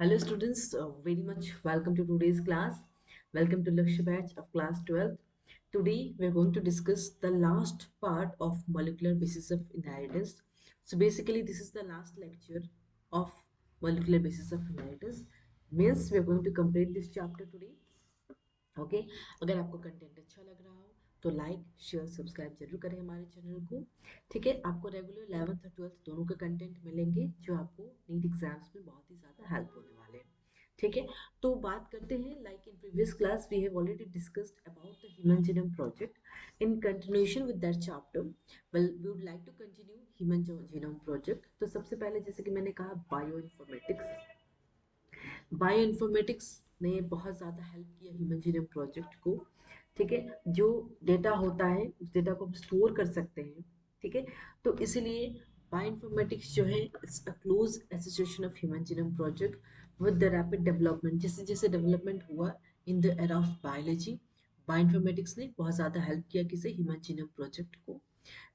Hello students, very much welcome to today's class. Welcome to Lakshya batch of class 12th. Today we are going to discuss the last part of molecular basis of inheritance. So basically this is the last lecture of molecular basis of inheritance. Means we are going to complete this chapter today. Okay अगर आपको content अच्छा लग रहा हो तो like share subscribe जरूर करें हमारे चैनल को। ठीक है, आपको रेगुलर 11th और 12th दोनों का कंटेंट मिलेंगे जो आपको नीट एग्जाम्स में बहुत ही ज़्यादा हेल्प होने वाले हैं। ठीक है, तो बात करते हैं like in previous class we have already discussed about the human genome project in continuation with that chapter. Well we would like to continue human genome project. तो सबसे पहले जैसे कि मैंने कहा बायो इन्फॉर्मेटिक्स, बायोइन्फॉर्मेटिक्स ने बहुत ज़्यादा हेल्प किया ह्यूमन जीनोम प्रोजेक्ट को। ठीक है, जो डेटा होता है उस डेटा को हम स्टोर कर सकते हैं। ठीक है, तो इसलिए बायोइन्फॉर्मेटिक्स जो है it's a close association of human genome project with the rapid development. जैसे जैसे डेवलपमेंट हुआ in the era of biology, bioinformatics ने बहुत ज़्यादा हेल्प किया किसे, ह्यूमन जीनोम प्रोजेक्ट को।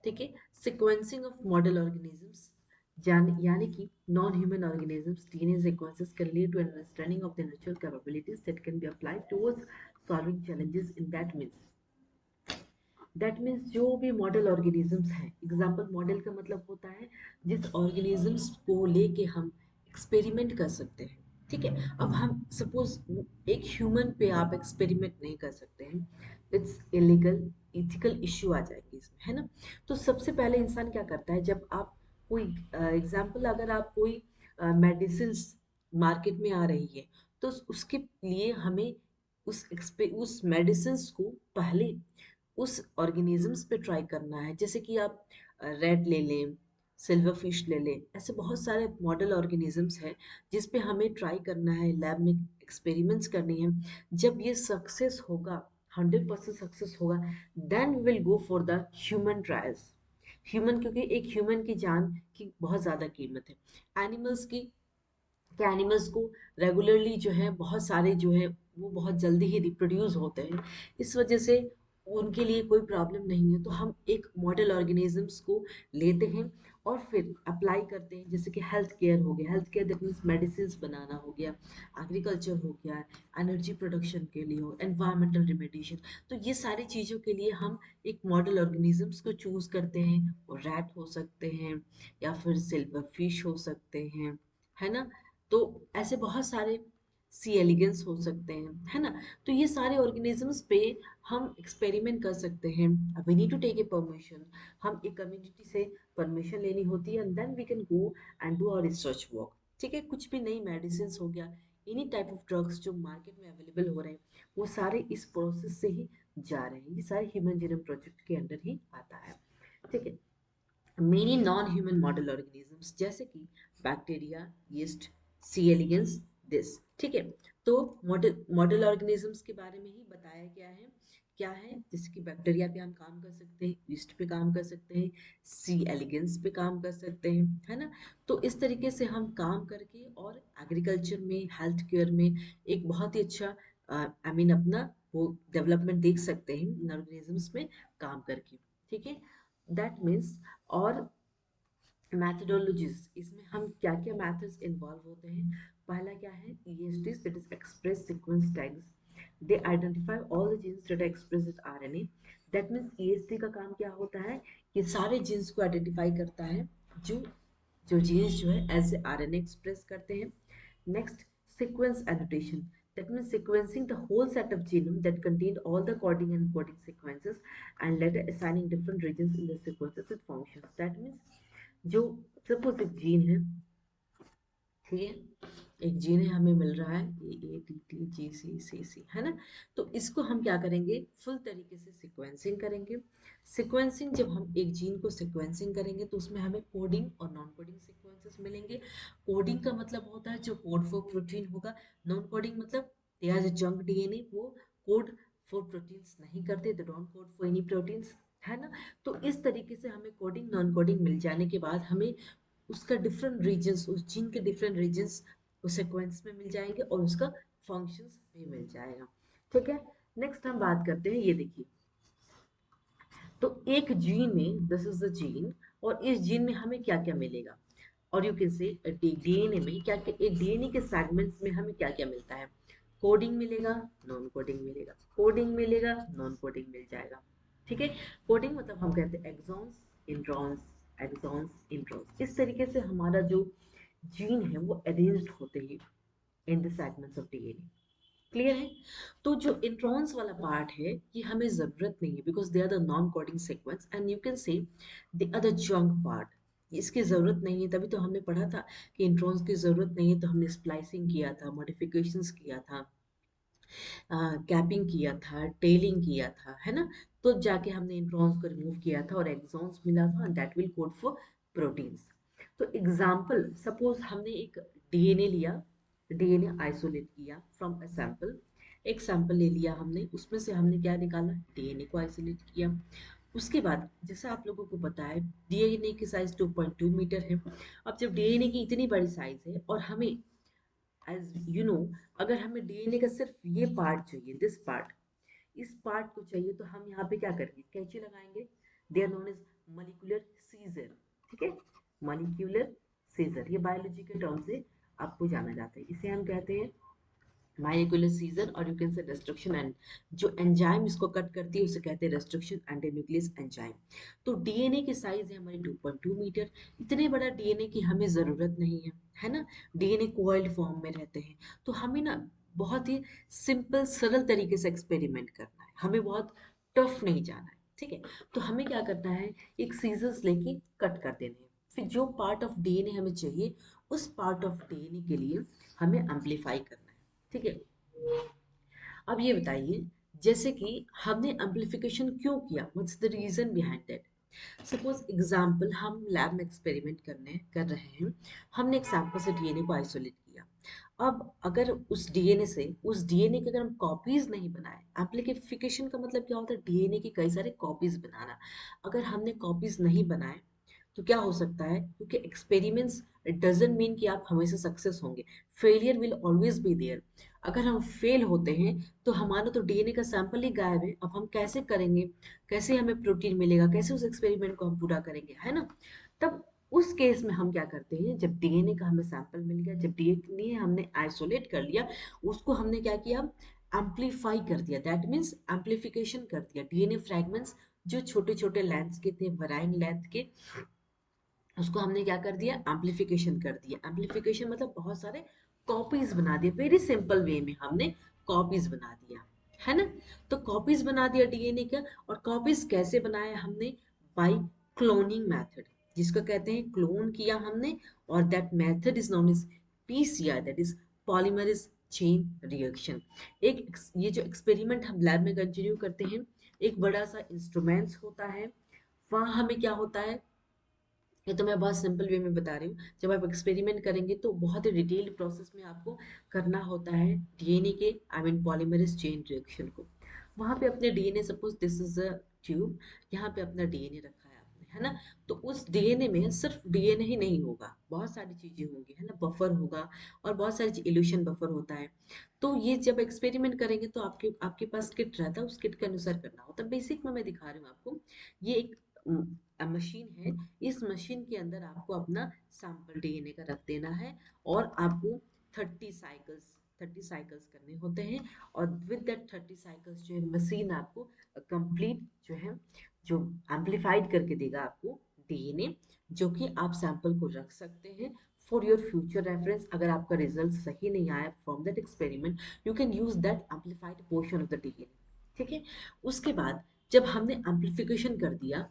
ठीक है, सिक्वेंसिंग ऑफ मॉडल ऑर्गेनिजम्स यानी कि non human organisms DNA sequences can lead to an understanding of the natural capabilities that can be applied towards solving challenges in that means जो भी model organisms हैं, example model का मतलब होता है जिस ऑर्गेनिजम्स को लेके हम एक्सपेरिमेंट कर सकते हैं। ठीक है, अब हम सपोज एक ह्यूमन पे आप एक्सपेरिमेंट नहीं कर सकते हैं, इट्स इलीगल, इथिकल इश्यू आ जाएगी इसमें, है ना। तो सबसे पहले इंसान क्या करता है, जब आप कोई एग्जांपल अगर आप कोई मेडिसिन मार्केट में आ रही है तो उसके लिए हमें उस मेडिसिन को पहले उस ऑर्गेनिजम्स पे ट्राई करना है। जैसे कि आप रेड ले लें, सिल्वर फिश ले लें, ऐसे बहुत सारे मॉडल ऑर्गेनिजम्स हैं जिस पे हमें ट्राई करना है, लैब में एक्सपेरिमेंट्स करनी है। जब ये सक्सेस होगा, 100% सक्सेस होगा, then we will go for the human trials. Human, क्योंकि एक ह्यूमन की जान की बहुत ज़्यादा कीमत है। एनिमल्स की, कि एनिमल्स को रेगुलरली जो है बहुत सारे जो है वो बहुत जल्दी ही रिप्रोड्यूस होते हैं, इस वजह से उनके लिए कोई प्रॉब्लम नहीं है। तो हम एक मॉडल ऑर्गेनिजम्स को लेते हैं और फिर अप्लाई करते हैं। जैसे कि हेल्थ केयर हो गया, health care that means medicine बनाना हो गया, एग्रीकल्चर हो गया, एनर्जी प्रोडक्शन के लिए हो, एनवायरमेंटल रिमेडिएशन। तो ये सारी चीज़ों के लिए हम एक मॉडल ऑर्गेनिजम्स को चूज करते हैं। वो रैट हो सकते हैं या फिर सिल्वर फिश हो सकते हैं, है ना। तो ऐसे बहुत सारे सी एलिगेंस हो सकते हैं, है ना। तो ये सारे ऑर्गेनिजम्स पे हम एक्सपेरिमेंट कर सकते हैं। We need to take a permission, हम एक कम्युनिटी से परमिशन लेनी होती है and then we can go and do our research work. ठीक है, कुछ भी नई मेडिसिन हो गया, एनी टाइप ऑफ ड्रग्स जो मार्केट में अवेलेबल हो रहे हैं, वो सारे इस प्रोसेस से ही जा रहे हैं। ये सारे ह्यूमन जीनोम प्रोजेक्ट के अंडर ही आता है। ठीक है, many non human model organisms जैसे कि bacteria, yeast, C elegans, this. ठीक है, तो मॉडल मॉडल ऑर्गेनिजम्स के बारे में ही बताया गया है। क्या है, जैसे कि बैक्टीरिया पे हम काम कर सकते हैं, यीस्ट पे काम कर सकते हैं, सी एलिगेंस पे काम कर सकते हैं, है ना। तो इस तरीके से हम काम करके और एग्रीकल्चर में, हेल्थ केयर में एक बहुत ही अच्छा आई मीन अपना वो डेवलपमेंट देख सकते हैं इन ऑर्गेनिजम्स में काम करके। ठीक है, दैट मीन्स, और मैथडोलॉजीज, इसमें हम क्या क्या मेथड्स इन्वॉल्व होते हैं। पहला क्या है, ESTs, that is express sequence tags. They identify all the genes that express it RNA। That means EST का काम क्या होता है, ये सारे जीन्स को आइडेंटिफाई करता है जो जो जीन्स जो है एज ए RNA एक्सप्रेस करते हैं। Next, sequence annotation, that means sequencing the whole set of genome that contained all the coding and encoding sequences and later assigning different regions in the sequences with functions। that means जो suppose एक gene है, ठीक है, एक gene है हमें मिल रहा है AATTGCCC, है ना। तो इसको हम क्या करेंगे, फुल तरीके से सिक्वेंसिंग करेंगे। सिक्वेंसिंग, जब हम एक जीन को सिक्वेंसिंग करेंगे तो उसमें हमें कोडिंग और नॉन कोडिंग सिक्वेंसेस मिलेंगे। कोडिंग का मतलब होता है जो कोड फॉर प्रोटीन होगा, नॉन कोडिंग मतलब दे आर जंक DNA, वो कोड फॉर प्रोटीन्स नहीं करते, they don't code for any proteins, है ना। तो इस तरीके से हमें कोडिंग नॉन कोडिंग मिल जाने के बाद हमें उसका डिफरेंट रीजन्स, उस जीन के डिफरेंट रीजन्स उस सीक्वेंस में मिल जाएंगे और उसका फंक्शंस भी मिल जाएगा। ठीक है, नेक्स्ट हम बात करते हैं, ये देखिए, तो एक जीन में, दिस इज द जीन, और इस जीन में हमें क्या क्या मिलेगा। और यू कैन से डीएनए में क्या क्या, डीएनए के सेगमेंट्स में हमें क्या क्या मिलता है, कोडिंग मिलेगा, नॉन कोडिंग मिलेगा, कोडिंग मिलेगा, नॉन कोडिंग मिल जाएगा। ठीक है, कोडिंग मतलब हम कहते हैं एक्सॉन्स, इंट्रॉन्स, एक्सॉन्स, इंट्रॉन्स, इस तरीके से हमारा जो जीन है वो अरेंज्ड होते हैं in the segments of DNA. Clear है? तो जो इंट्रॉन्स वाला पार्ट है ये हमें जरूरत नहीं है, because they are the non coding sequence and you can say they are the junk part. इसकी जरूरत नहीं है, तभी तो हमने पढ़ा था कि इंट्रॉन्स की जरूरत नहीं है, तो हमने स्प्लाइसिंग किया था, मॉडिफिकेशंस किया था, कैपिंग किया था, टेलिंग किया था, है ना। तो जाके हमने इंट्रॉन्स को रिमूव किया था और एक्सॉन्स मिला था, and that will code for proteins. तो एग्जाम्पल, सपोज हमने एक डीएनए लिया, डीएनए आइसोलेट किया फ्रॉम अ सैंपल, एक सैंपल ले लिया हमने, उसमें से हमने क्या निकाला, डीएनए को आइसोलेट किया। उसके बाद जैसे आप लोगों को पता है डीएनए की साइज 2.2 मीटर है। अब जब डीएनए की इतनी बड़ी साइज है और हमें एज यू नो, अगर हमें डीएनए का सिर्फ ये पार्ट चाहिए, दिस पार्ट, इस पार्ट को चाहिए, तो हम यहाँ पे क्या करेंगे, कैंची लगाएंगे। They are known as molecular scissor. ठीक है, मॉलिक्यूलर सीजर, ये बायोलॉजी के टर्म से आपको जाना जाता है, इसे हम कहते हैं माइक्रोकुलर सीजर, और you can say restriction end, जो एंजाइम इसको कट करती है उसे कहते हैं रेस्ट्रिक्शन एंटीन्यूक्लियस एंजाइम। तो डीएनए की साइज है हमारी 2.2 मीटर। इतने बड़ा डीएनए की हमें जरूरत नहीं है ना। डीएनए कोइल्ड फॉर्म में रहते हैं, तो हमें ना बहुत ही सिंपल सरल तरीके से एक्सपेरिमेंट करना है, हमें बहुत टफ नहीं जाना है। ठीक है, तो हमें क्या करना है, एक सीजर्स लेके कट कर देने हैं, फिर जो पार्ट ऑफ डीएनए हमें चाहिए उस पार्ट ऑफ डीएनए के लिए हमें एम्पलीफाई करना है। ठीक है, अब ये बताइए, जैसे कि हमने एम्पलीफिकेशन क्यों किया, what's the reason behind that. Suppose example, हम लैब में एक्सपेरिमेंट कर रहे हैं, हमने एक सैंपल से डीएनए को आइसोलेट किया। अब अगर उस डीएनए के अगर हम कॉपीज नहीं बनाए, एम्पलीफिकेशन का मतलब क्या होता है, डीएनए की कई सारे कॉपीज बनाना। अगर हमने कॉपीज नहीं बनाए तो क्या हो सकता है, क्योंकि एक्सपेरिमेंट्स डजंट मीन कि आप हमेशा सक्सेस होंगे, failure will always be there. अगर हम फेल होते हैं तो हमारा तो डीएनए का सैंपल ही गायब है, अब हम कैसे करेंगे, कैसे हमें प्रोटीन मिलेगा, कैसे उस एक्सपेरिमेंट को हम पूरा करेंगे, है ना। तब उस केस में हम क्या करते हैं, जब डीएनए का हमें सैंपल मिल गया, जब डीएनए हमने आइसोलेट कर लिया, उसको हमने क्या किया, एम्पलीफाई कर दिया, दैट मीन्स एम्पलीफिकेशन कर दिया। डीएनए फ्रैगमेंट्स जो छोटे छोटे लेंथ के थे, वराइंग लेंथ के, उसको हमने क्या कर दिया, एम्पलीफिकेशन कर दिया। एम्पलीफिकेशन मतलब बहुत सारे कॉपीज बना दिए, वेरी सिंपल वे में हमने कॉपीज बना दिया, है ना। तो कॉपीज बना दिया डीएनए का, और कॉपीज कैसे बनाया हमने, बाय क्लोनिंग मेथड, जिसको कहते हैं क्लोन किया हमने, और that method is known as PCR, that is polymerase chain reaction. ये जो एक्सपेरिमेंट हम लैब में कंटिन्यू करते हैं, एक बड़ा सा इंस्ट्रूमेंट्स होता है, वहाँ हमें क्या होता है, ये तो मैं बहुत सिंपल वे में बता रही हूँ। जब आप एक्सपेरिमेंट करेंगे तो बहुत ही डिटेल्ड प्रोसेस में आपको करना होता है डीएनए के, I mean polymerase chain reaction को। वहाँ पे अपने DNA, suppose this is a tube, यहाँ पे अपना डीएनए रखा है आपने, है ना। तो उस डीएनए में सिर्फ डीएनए ही नहीं होगा, बहुत सारी चीजें होंगी, है ना, बफर होगा, और बहुत सारी इल्यूशन बफर होता है। तो ये जब एक्सपेरिमेंट करेंगे तो आपके आपके पास किट रहता है, उस किट के अनुसार करना होता है। बेसिक में मैं दिखा रही हूँ आपको, ये एक मशीन है, इस मशीन के अंदर आपको अपना सैंपल डीएनए का रख देना है, और आपको 30 साइकिल्स करने होते हैं, और विद दैट 30 साइकिल्स जो है मशीन आपको कंप्लीट जो है, जो एम्पलीफाइड करके देगा आपको डीएनए, जो कि आप सैंपल को रख सकते हैं फॉर योर फ्यूचर रेफरेंस। अगर आपका रिजल्ट सही नहीं आया from that experiment, you can use that amplified portion of the DNA. ठीक है, उसके बाद जब हमने एम्पलीफिकेशन कर दिया,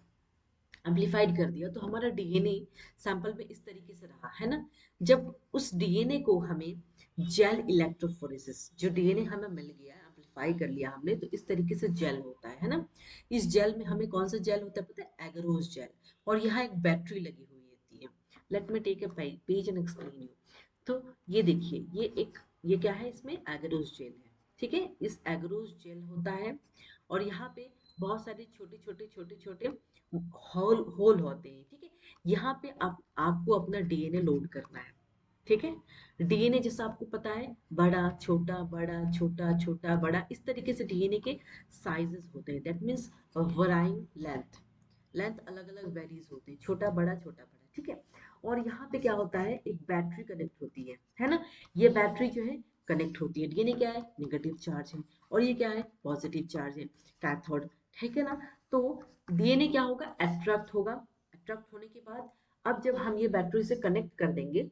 एम्पलीफाइड कर दिया, तो हमारा डीएनए सैंपल में इस तरीके से रहा, है ना। जब उस डीएनए को हमें जेल इलेक्ट्रोफोरेसिस, जो डीएनए हमें मिल गया, एम्पलीफाई कर लिया हमने, तो इस तरीके से जेल होता है ना। इस जेल में हमें कौन सा जेल होता है पता है, एगरोस जेल, और यहाँ एक बैटरी लगी हुई होती है। Let me take a page and explain you. तो ये देखिए, ये क्या है, इसमें एगरोस जेल है। ठीक है, इस एगरोस जेल होता है, और यहाँ पे बहुत सारे छोटे छोटे होल होल होते हैं। ठीक है, यहाँ पे आपको अपना डीएनए लोड करना है। ठीक है, डीएनए जैसा आपको पता है, बड़ा छोटा छोटा बड़ा, इस तरीके से डीएनए के साइजेस होते हैं, that means varying length, length अलग अलग वेरीज होते हैं, छोटा बड़ा छोटा बड़ा। ठीक है, और यहाँ पे क्या होता है, एक बैटरी कनेक्ट होती है ना। ये बैटरी जो है कनेक्ट होती है, डीएनए क्या है, नेगेटिव चार्ज है, और ये क्या है, पॉजिटिव चार्ज है, कैथोड, ठीक है ना। तो डीएनए क्या होगा, अट्रैक्ट होगा, अट्रैक्ट होने के बाद अब जब हम ये बैटरी से कनेक्ट कर देंगे,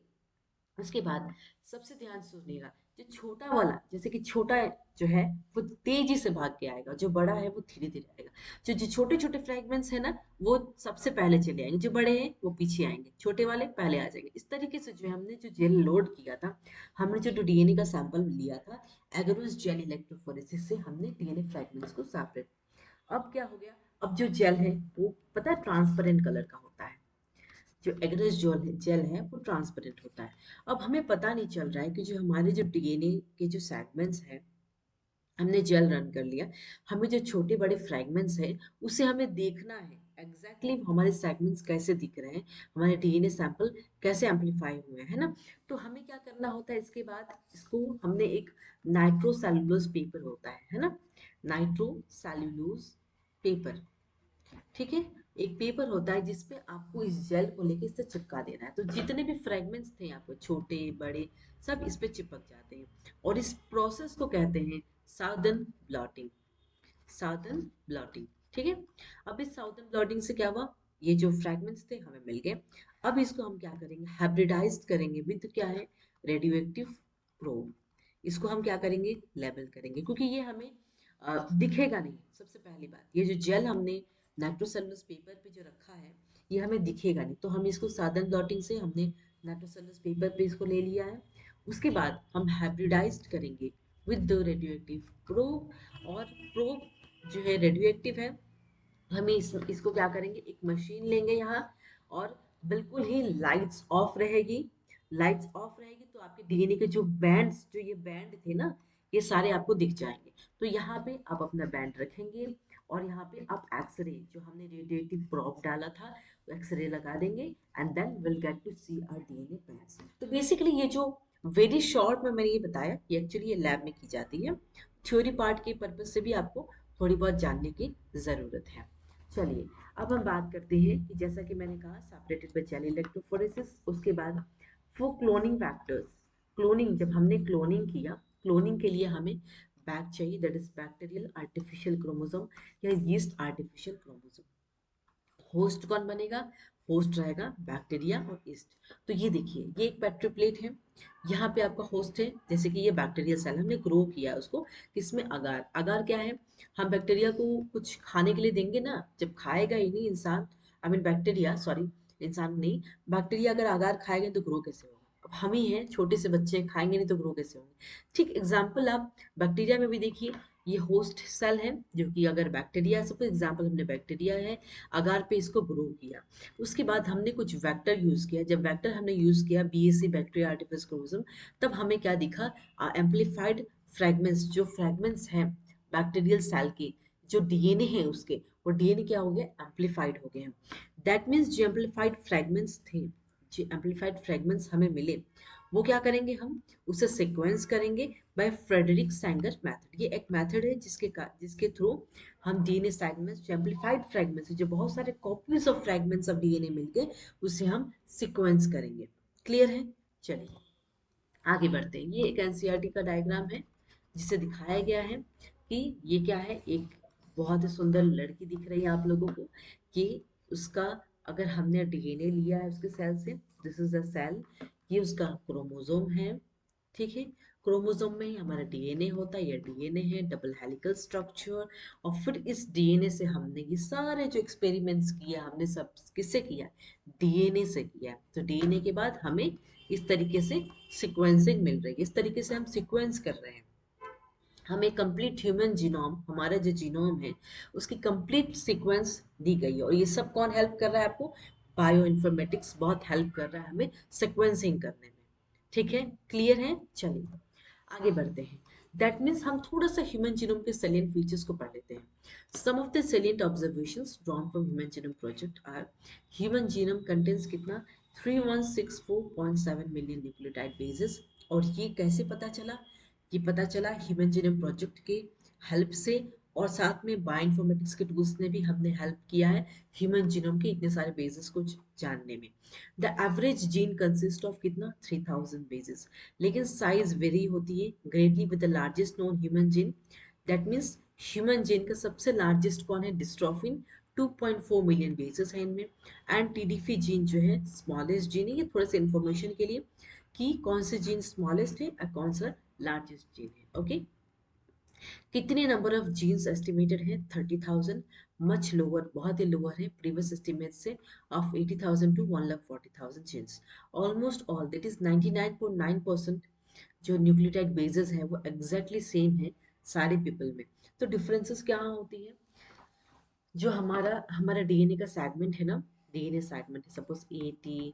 उसके बाद सबसे ध्यान से सुनिएगा, जो छोटा वाला, जैसे कि छोटा जो है वो तेजी से भाग के आएगा, जो बड़ा है वो धीरे धीरे आएगा। जो जो छोटे छोटे फ्रेगमेंट्स है ना, वो सबसे पहले चले आएंगे, जो बड़े हैं वो पीछे आएंगे, छोटे वाले पहले आ जाएंगे। इस तरीके से जो हमने जो जेल लोड किया था, हमने जो डीएनए का सैंपल लिया था एगरोस जेल इलेक्ट्रोफोरेसिस से, हमने डीएनए फ्रेगमेंट्स को सेपरेट। अब क्या हो गया, अब जो जेल है वो पता है ट्रांसपेरेंट कलर का होता है, जो एग्रेस जेल है वो ट्रांसपेरेंट होता है। अब हमें पता नहीं चल रहा है कि जो हमारे जो डीएनए के जो सेगमेंट्स हैं, हमने जेल रन कर लिया, हमें जो छोटे बड़े फ्रेगमेंट्स हैं उसे हमें देखना है एग्जैक्टली हमारे सेगमेंट्स कैसे दिख रहे हैं, हमारे डीएनए सैंपल कैसे एम्पलीफाई हुए हैं ना। तो हमें क्या करना होता है, इसके बाद इसको हमने एक नाइट्रोसेल्युलोज पेपर होता है ना, नाइट्रोसेल्युलोज पेपर, ठीक है, एक पेपर होता है जिसपे आपको इस जेल को लेके इससे चिपका देना है। तो जितने भी फ्रेगमेंट्स थे आपको छोटे बड़े, सब इस पे चिपक जाते हैं, और इस प्रोसेस को कहते हैं साउदर्न ब्लॉटिंग, साउदर्न ब्लॉटिंग, ठीक है। अब इस साउदर्न ब्लॉटिंग से क्या हुआ, ये जो फ्रेगमेंट्स थे हमें मिल गए। अब इसको हम क्या करेंगे, हाइब्रिडाइज्ड करेंगे विद क्या है, रेडियोएक्टिव प्रोब। इसको हम क्या करेंगे, लेबल करेंगे, क्योंकि ये हमें दिखेगा नहीं। सबसे पहली बात, ये जो जेल हमने नाइट्रोसेलुलोज पेपर पे जो रखा है, ये हमें दिखेगा नहीं, तो हम इसको साधन डॉटिंग से हमने नाइट्रोसेलुलोज पेपर पे इसको ले लिया है। उसके बाद हम हाइब्रिडाइज्ड करेंगे विद द रेडियोएक्टिव प्रोब, और प्रोब जो है रेडियो एक्टिव है, हमें इसको क्या करेंगे, एक मशीन लेंगे यहाँ, और बिल्कुल ही लाइट्स ऑफ रहेगी, लाइट्स ऑफ रहेगी तो आपके डीएनए के जो बैंड्स, जो ये बैंड थे ना, ये सारे आपको दिख जाएंगे। तो यहाँ पे आप अपना बैंड रखेंगे, और यहाँ पे आप एक्सरे, जो हमने रेडिएटिव प्रोब डाला था, तो एक्सरे लगा देंगे, and then will get to see our DNA bands. तो बेसिकली ये जो वेरी शॉर्ट में मैंने ये बताया, ये एक्चुअली ये लैब में की जाती है। थ्योरी पार्ट के पर्पज से भी आपको थोड़ी बहुत जानने की ज़रूरत है। चलिए, अब हम बात करते हैं कि जैसा कि मैंने कहा सेपरेटेड बाय जेल इलेक्ट्रोफोरेसिस, उसके बाद वो क्लोनिंग फैक्टर्स। क्लोनिंग, जब हमने क्लोनिंग किया, क्लोनिंग के लिए हमें बैग चाहिए, that is bacterial artificial chromosome या यीस्ट आर्टिफिशियल क्रोमोसोम। होस्ट कौन बनेगा, होस्ट रहेगा बैक्टीरिया और ईस्ट। तो ये देखिए, ये एक पेट्री प्लेट है, यहाँ पे आपका होस्ट है, जैसे कि ये बैक्टीरियल सेल हमने ग्रो किया है उसको, किसमें, अगार। अगार क्या है, हम बैक्टीरिया को कुछ खाने के लिए देंगे ना, जब खाएगा ही नहीं इंसान, आई मीन बैक्टीरिया, सॉरी, इंसान नहीं, बैक्टीरिया अगर अगार खाएंगे तो ग्रो कैसे होगा। अब हम ही हैं, छोटे से बच्चे खाएंगे नहीं तो ग्रो कैसे होंगे। ठीक एग्जाम्पल आप बैक्टीरिया में भी देखिए, ये होस्ट सेल है, जो कि अगर बैक्टीरिया, सब एग्जाम्पल हमने बैक्टीरिया है, अगार पे इसको ग्रो किया। उसके बाद हमने कुछ वेक्टर यूज किया, जब वेक्टर हमने यूज किया बीएससी बैक्टीरिया आर्टिफिस क्रोमोसोम, तब हमें क्या दिखा, एम्पलीफाइड फ्रेगमेंट्स, जो फ्रेगमेंट्स हैं बैक्टीरियल सेल के, जो डीएनए है उसके, वो डीएनए क्या हो गया, एम्पलीफाइड हो गए हैं। दैट मीन्स जो एम्पलीफाइड फ्रेगमेंट्स थे, जो एम्पलीफाइड फ्रेगमेंट्स हमें मिले, वो क्या करेंगे, हम उसे सीक्वेंस करेंगे बाय फ्रेडरिक सैंगर मेथड। ये एक मेथड है जिसके थ्रू हम डीएनए फ्रैगमेंट्स, जो एम्पलीफाइड फ्रैगमेंट्स, जो बहुत सारे copies of fragments of DNA मिलके, उसे हम सीक्वेंस करेंगे। क्लियर है, चलिए आगे बढ़ते हैं। ये एक एनसीईआरटी का डायग्राम है, जिसे दिखाया गया है कि ये क्या है, एक बहुत ही सुंदर लड़की दिख रही है आप लोगों को, कि उसका, अगर हमने डीएनए लिया है उसके सेल से, दिस इज अ सेल, ये उसका क्रोमोसोम है, ठीक है। क्रोमोसोम में ही हमारा डीएनए होता है, ये डीएनए है डबल हेलिकल स्ट्रक्चर, और फिर इस डीएनए से हमने ये सारे जो एक्सपेरिमेंट्स किया, हमने सब किससे किया, डीएनए से किया। तो डीएनए के बाद हमें इस तरीके से सीक्वेंसिंग मिल रही है, इस तरीके से हम सीक्वेंस कर रहे हैं। हमें कंप्लीट ह्यूमन जीनोम, हमारा जो जीनोम है उसकी कंप्लीट सीक्वेंस दी गई है, और ये सब कौन हेल्प कर रहा है आपको, बायो इन्फॉर्मेटिक्स बहुत हेल्प कर रहा है हमें सीक्वेंसिंग करने में। ठीक है, क्लियर है, चलिए आगे बढ़ते हैं। दैट मीन्स हम थोड़ा सा ह्यूमन जीनोम के सेलिएंट फीचर्स को पढ़ लेते हैं। Some of the salient observations drawn from human genome project are, human genome contains कितना, 3164.7 मिलियन न्यूक्लियोटाइड बेसेस। और ये कैसे पता चला, ये पता चला ह्यूमन जीनोम प्रोजेक्ट के हेल्प से, और साथ में बायोइन्फॉर्मेटिक्स के टूल्स ने भी हमने हेल्प किया है ह्यूमन जीनोम के इतने सारे बेसिस को जानने में। The average gene consist of कितना 3000 बेसिस, लेकिन साइज वेरी होती है greatly with the largest known human gene. That means human gene का सबसे लार्जेस्ट कौन है, डिस्ट्रोफिन, 2.4 मिलियन बेसिस है इनमें। एंड टीडीपी जीन जो है स्मॉलेस्ट जीन है, ये थोड़े से इंफॉर्मेशन के लिए कि कौन से जीन स्मॉलेस्ट है और कौन सा लार्जेस्ट जीन है। ओके, कितने नंबर ऑफ जीन्स एस्टिमेटेड है 30,000, मच लोअर, बहुत ही लोअर है प्रीवियस एस्टिमेट से of 80,000 to 1,40,000 genes. Almost all that is 99.9% जो न्यूक्लियोटाइड बेसेस है वो एग्जैक्टली सेम है सारे पीपल में। तो डिफरेंसेस क्या होती है, जो हमारा हमारा डीएनए का सेगमेंट है ना, डीएनए सेगमेंट है सपोज ए टी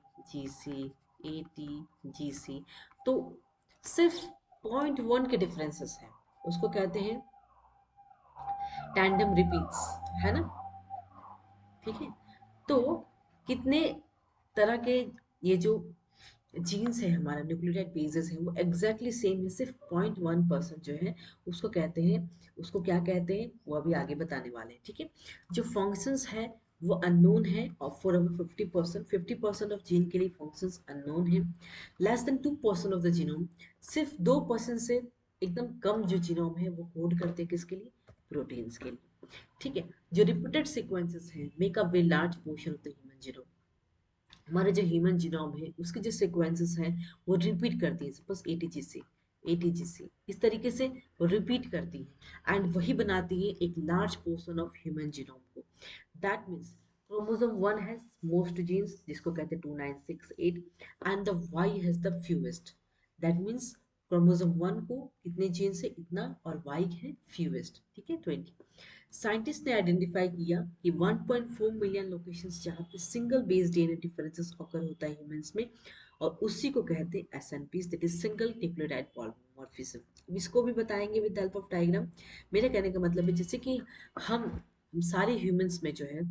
जी सी, तो सिर्फ 0.1 के डिफरेंसेस है, उसको कहते हैं टैंडम रिपीट्स, है ना। ठीक है, तो कितने तरह के ये जो जीन्स है हमारा न्यूक्लियोटाइड बेसेस है वो एग्जैक्टली सेम है, सिर्फ 0.1% जो है उसको कहते हैं, उसको क्या कहते हैं वो अभी आगे बताने वाले हैं। ठीक है, जो फंक्शंस है वो अननोन है और फॉर अवर 50% ऑफ जीन के लिए फंक्शंस अननोन है। Less than 2% of the genome, सिर्फ 2% से एकदम कम जो जीनोम है वो कोड करते हैं किसके लिए, प्रोटीन्स के लिए। ठीक है, जो रिपीटेड सीक्वेंसेस हैं make up way large portion of the human genome. हमारे जो ह्यूमन जीनोम है उसके जो सीक्वेंसेस हैं वो रिपीट करती है, सपोज एटीजीसी इस तरीके से रिपीट करती है एंड वही बनाती है एक large portion of human genome को। That means chromosome 1 has most genes जिसको कहते हैं 2968 and the Y has the fewest. That means chromosome 1 को कितने जीन्स है इतना और वाई है फ्यूएस्ट, ठीक है 20। साइंटिस्ट ने आइडेंटिफाई किया कि 1.4 मिलियन लोकेशंस जहाँ पे single base DNA differences occur होता है ह्यूमंस में, और उसी को कहते हैं SNPs, that is single nucleotide polymorphism. इसको भी बताएंगे विद हेल्प ऑफ डायग्राम। मेरे कहने का मतलब है जैसे कि हम सारे ह्यूमंस में जो है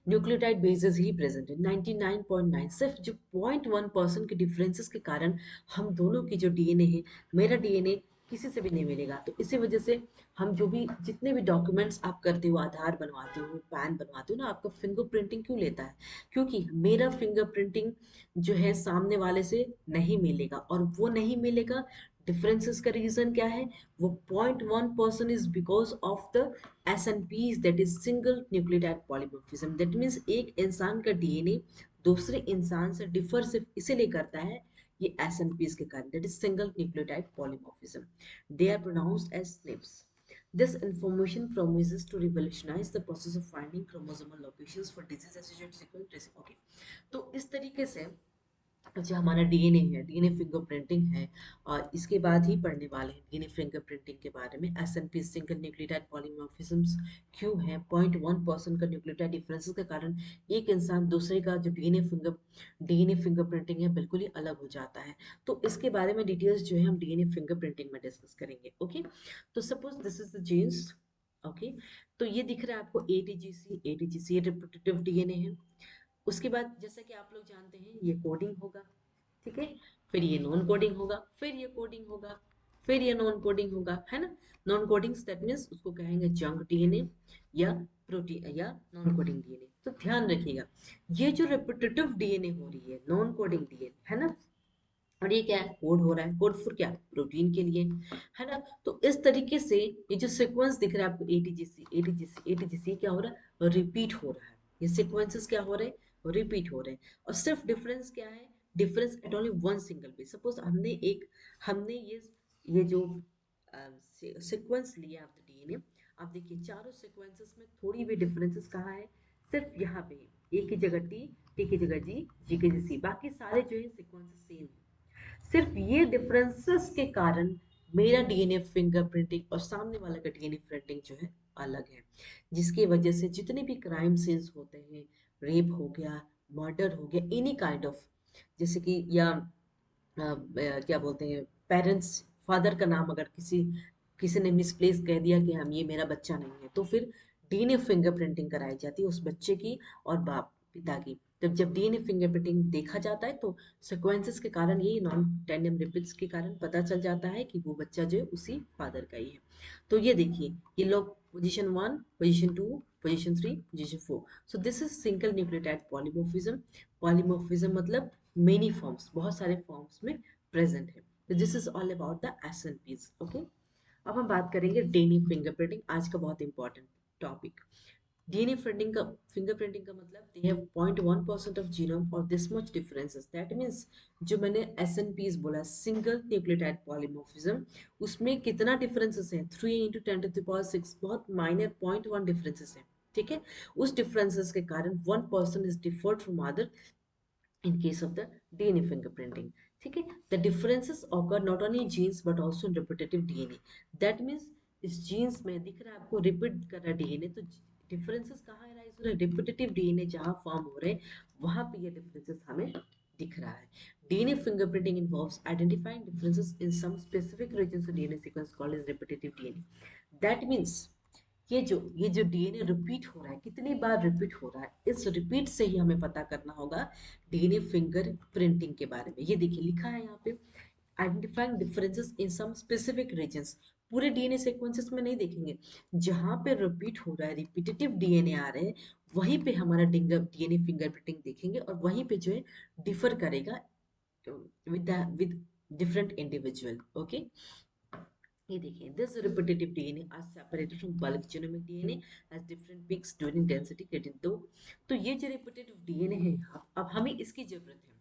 न्यूक्लियोटाइड बेसेस ही प्रेजेंट है 99.9, सिर्फ जो 0.1% के डिफरेंसेस के कारण हम दोनों की जो डीएनए है, मेरा डीएनए किसी से भी नहीं मिलेगा। तो इसी वजह से हम जो भी जितने भी डॉक्यूमेंट्स आप करते हो, आधार बनवाते हो, पैन बनवाते हो ना, आपका फिंगरप्रिंटिंग क्यों लेता है, क्योंकि मेरा फिंगरप्रिंटिंग जो है सामने वाले से नहीं मिलेगा, और वो नहीं मिलेगा डिफरेंसेस का रीजन क्या है, वो 0.1% is because of the SNPs, that is single nucleotide polymorphism। that means एक इंसान का डीएनए दूसरे इंसान से डिफर सिर्फ इसीलिए करता है ये SNPs के कारण, that is single nucleotide polymorphism। they are pronounced as SNPs। this information promises to revolutionize the process of finding chromosomal locations for disease associated sequence tracing। okay, तो इस तरीके से जो हमारा डीएनए है, डीएनए फिंगरप्रिंटिंग है, और इसके बाद ही पढ़ने वाले हैं डीएनए फिंगरप्रिंटिंग के बारे में। एसएनपी सिंगल न्यूक्लियोटाइड पॉलीमॉर्फिज्म्स क्यों है, 0.1% का न्यूक्लियोटाइड डिफरेंसेस के कारण एक इंसान दूसरे का जो डीएनए फिंगरप्रिंटिंग है बिल्कुल ही अलग हो जाता है। तो इसके बारे में डिटेल्स जो है हम डीएनए फिंगरप्रिंटिंग में डिस्कस करेंगे। ओके, तो suppose this is the genes. Okay, तो ये दिख रहा है आपको एटीजीसी रिप्रोडक्टिव डीएनए है। उसके बाद जैसा कि आप लोग जानते हैं ये कोडिंग होगा, ठीक है, फिर ये नॉन कोडिंग होगा, फिर ये कोडिंग होगा, फिर ये नॉन कोडिंग होगा, है ना। नॉन कोडिंग दैट मीन्स उसको कहेंगे जंक डीएनए या प्रोटीन या नॉन कोडिंग डीएनए। तो ध्यान रखिएगा ये जो रिपीटेटिव डीएनए हो रही है नॉन कोडिंग डीएनए, है ना, और ये क्या है, कोड हो रहा है, कोड फॉर क्या, प्रोटीन के लिए, है ना। तो इस तरीके से ये जो सीक्वेंस दिख रहा है आपको एटीजीसी क्या हो रहा है, रिपीट हो रहा है। ये सीक्वेंसेस क्या हो रहे हैं, रिपीट हो रहे हैं। और सिर्फ डिफरेंस क्या है, difference at only one single base. Suppose हमने ये जो सीक्वेंस लिया आपने डीएनए, आप देखिए चारों सीक्वेंसेस में थोड़ी भी डिफरेंसेस कहाँ है, सिर्फ यहाँ पे ए की जगह टी की जगह जी की जगह सी, बाकी सारे जो है सीक्वेंसेस सेम है। सिर्फ ये डिफरेंसेस के कारण मेरा डीएनए फिंगरप्रिंटिंग और सामने वाले का डीएनए प्रिंटिंग जो है अलग है, जिसकी वजह से जितने भी क्राइम सीन्स होते हैं, रेप हो गया, मर्डर हो गया, एनी काइंड ऑफ, जैसे कि या क्या बोलते हैं, पेरेंट्स, फादर का नाम अगर किसी किसी ने मिसप्लेस कह दिया कि हम ये मेरा बच्चा नहीं है, तो फिर डीएनए फिंगरप्रिंटिंग कराई जाती है उस बच्चे की और बाप पिता की। तो जब डीएनए फिंगरप्रिंटिंग देखा जाता है तो सीक्वेंसेस के कारण, ये नॉन टैंडम रिपीट्स के कारण पता चल जाता है कि वो बच्चा जो है उसी फादर का ही है। तो ये देखिए, ये लोग position 1, position 2, position 3, position 4। So this is single nucleotide polymorphism. Polymorphism मतलब मेनी फॉर्म्स, बहुत सारे फॉर्म्स में प्रेजेंट है। तो this is all about the SNPs. Okay, अब हम बात करेंगे डीएनए फिंगरप्रिंटिंग, आज का बहुत इंपॉर्टेंट टॉपिक। डीएनए फिंगरप्रिंटिंग का मतलब दे हैव 0.1% ऑफ जीनोम और this much differences. That means जो मैंने एसएनपीज बोला, सिंगल न्यूक्लियोटाइड पॉलीमॉर्फिज्म, उसमें कितना डिफरेंसेस है, 3 इंटू 10⁶, बहुत माइनर 0.1 डिफरेंसेस है। ठीक है, उस डिफरेंसेस के कारण one person is deferred from other in case of the DNA fingerprinting. ठीक है, the differences occur not only in genes but also in repetitive DNA. That means इस जीन्स में दिख रहा है आपको रिपीट कर रहा है डीएनए, तो डिफरेंसेस कहाँ राइज हो रहे हैं, रिपीटेटिव डीएनए जहाँ फॉर्म हो रहे हैं वहां पे ये डिफरेंसेस हमें दिख रहा है। DNA fingerprinting involves identifying differences in some specific regions of DNA sequence called as repetitive DNA. That means ये जो डीएनए रिपीट हो रहा है, कितनी बार रिपीट हो रहा है, इस रिपीट से ही हमें पता करना होगा डीएनए फिंगर प्रिंटिंग के बारे में। ये देखिए लिखा है यहाँ पे, identifying differences in some specific regions. पूरे डीएनए सीक्वेंसेस में नहीं देखेंगे, जहां पे रिपीट हो रहा है, रिपीटेटिव डीएनए आ रहे हैं, वहीं पे हमारा डीएनए फिंगरप्रिंटिंग देखेंगे और वहीं पे जो है डिफर करेगा विद डिफरेंट इंडिविजुअल। ओके, ये देखिए, this repetitive DNA are separated from bulk genomic DNA as different peaks during density gradient. तो ये जो रिपीटेटिव डीएनए है, अब हमें इसकी जरूरत है।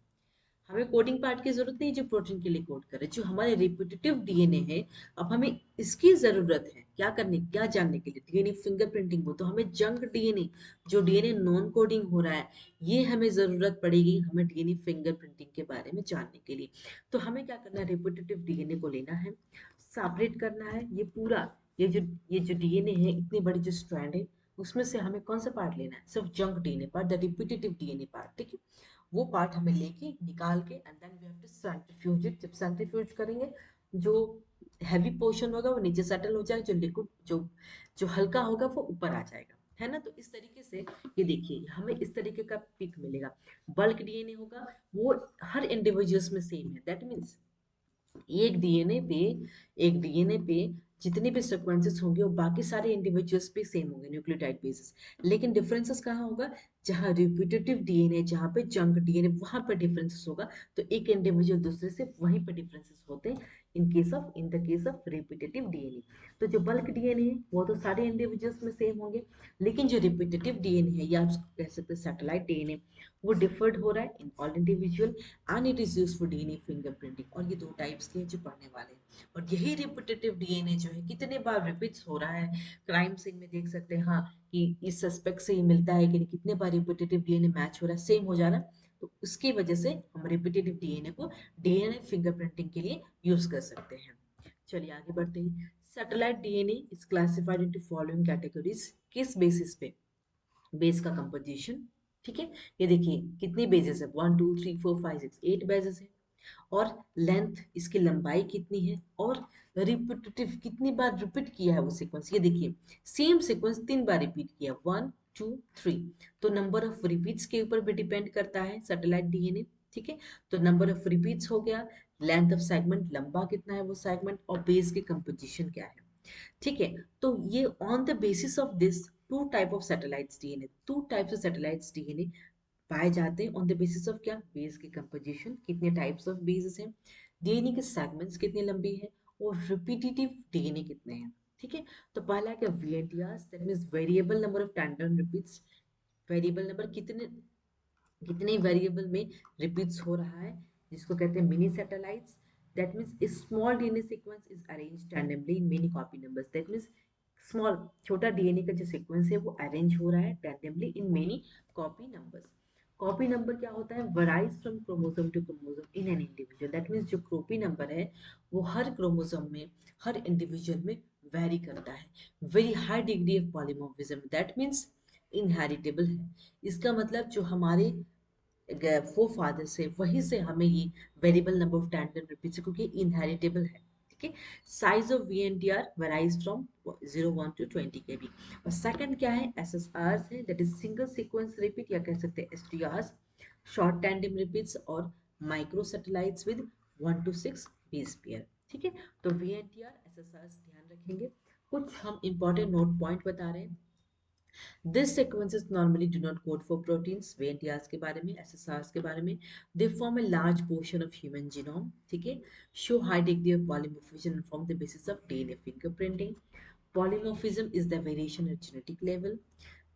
हमें कोडिंग पार्ट की जरूरत नहीं जो प्रोटीन के लिए कोड करे, जो हमारे रिपीटेटिव डीएनए है, अब हमें इसकी जरूरत है क्या करने, क्या जानने के लिए, डीएनए फिंगरप्रिंटिंग को। तो हमें जंक डीएनए, जो डीएनए नॉन कोडिंग हो रहा है, ये हमें जरूरत पड़ेगी हमें डीएनए फिंगरप्रिंटिंग के बारे में जानने के लिए। तो हमें क्या करना है, रिपीटेटिव डीएनए को लेना है, सेपरेट करना है, ये पूरा, ये जो डीएनए है, इतनी बड़ी जो स्ट्रैंड है, उसमें से हमें कौन सा पार्ट लेना है, सिर्फ junk DNA part, the repetitive DNA part. ठीक है, वो पार्ट हमें लेके निकाल के and then we have to centrifuge it. जब सेंट्रीफ्यूज करेंगे, जो हैवी पोर्शन होगा वो नीचे सेटल हो जाएगा, जो लिक्विड जो जो हल्का होगा वो ऊपर आ जाएगा, है ना। तो इस तरीके से ये देखिए हमें इस तरीके का पिक मिलेगा। बल्क डीएनए होगा वो हर इंडिविजुअल्स में सेम है। दैट मीन्स एक डीएनए पे एक डीएनए पे जितने भी सीक्वेंसेस होंगे वो बाकी सारे इंडिविजुअल्स पे सेम होंगे, न्यूक्लियोटाइड बेसिस। लेकिन डिफरेंसेस कहाँ होगा, जहाँ रिपीटेटिव डीएनए, जहाँ पे जंक डीएनए, वहां पर डिफरेंसेस होगा। तो एक इंडिविजुअल दूसरे से वहीं पर डिफरेंसेस होते हैं in the case of repetitive DNA. तो जो बल्क डीएनए है वो तो सारे इंडिविजुअल्स में सेम होंगे, लेकिन जो रिपीटेटिव डीएनए है या आप कह सकते हैं सैटेलाइट डीएनए, वो डिफर्ड हो रहा है in all individual and it is use for DNA fingerprinting. और ये दो टाइप्स के हैं जो पढ़ने वाले हैं। और यही रिपीटेटिव डीएनए जो है कितने बार रिपीट्स हो रहा है, क्राइम सीन में देख सकते हैं हाँ कि इस सस्पेक्ट से ही मिलता है कि नहीं, कितने बार रिपीटेटिव डीएनए मैच हो रहा है, सेम हो जा रहा है। तो उसकी वजह से हम रिपीटेटिव डीएनए को डीएनए फिंगरप्रिंटिंग के लिए यूज कर सकते हैं। चलिए आगे बढ़ते हैं। Satellite DNA is classified into following categories. किस बेसिस पे, बेस का कंपोजिशन। ठीक है, ये देखिए कितनी बेजेस है, 1 2 3 4 5 6 8 बेजेस है। और लेंथ, इसकी लंबाई कितनी है, और रिपीटेटिव कितनी बार रिपीट किया है वो सीक्वेंस। ये देखिए सेम सीक्वेंस 3 बार रिपीट किया, 1 2 3। तो नंबर ऑफ रिपीट्स के ऊपर भी डिपेंड करता है सैटेलाइट डीएनए। ठीक है, तो नंबर ऑफ रिपीट्स हो गया, लेंथ ऑफ सेगमेंट, लंबा कितना है वो सेगमेंट, और बेस की कंपोजिशन क्या है। ठीक है, तो ये on the basis of this two types of satellites DNA पाए जाते हैं। ऑन द बेसिस ऑफ क्या, बेस की कंपोजिशन, कितने टाइप्स ऑफ बेसेस हैं, डीएनए के सेगमेंट्स कितने लंबे हैं, और रिपीटेटिव डीएनए कितने हैं। ठीक है, तो पहला है क्या, VNTR, that means variable number of tandem repeats. Variable number, कितने कितने वेरिएबल में रिपीट्स हो रहा है, जिसको कहते हैं minisatellites. That means small DNA sequence is arrange tandemly in many copy numbers. That means small, छोटा डीएनए का जो सीक्वेंस है वो अरेंज हो रहा है tandemly in many copy numbers. Copy number क्या होता है, varies from chromosome to chromosome in an individual. That means जो कॉपी नंबर है वो हर क्रोमोसोम में, हर इंडिविजुअल में वेरी करता है। Very high degree of polymorphism, that means inheritable है। इसका मतलब जो हमारे वो फादर से, वहीं से हमें ये variable number of tandem repeats, क्योंकि इनहेरिटेबल है। ठीक है, size of VNTR varies from 0 1 to 20 केबी। और सेकंड क्या है, एसएसआर है, that is single sequence repeat, या कह सकते हैं एसटीआर। शॉर्ट टैंडेम रिपीट्स और micro satellites with 1 to 6 base pair. ठीक है, तो VNTR SSRs ध्यान रखेंगे। कुछ हम इंपॉर्टेंट नोट पॉइंट बता रहे हैं। These sequences normally do not code for proteins, VNTRs के बारे में, SSRs के बारे में। They form a large portion of human genome, ठीक है, show high degree of polymorphism and form the basis of DNA fingerprinting. Polymorphism is the variation at genetic level.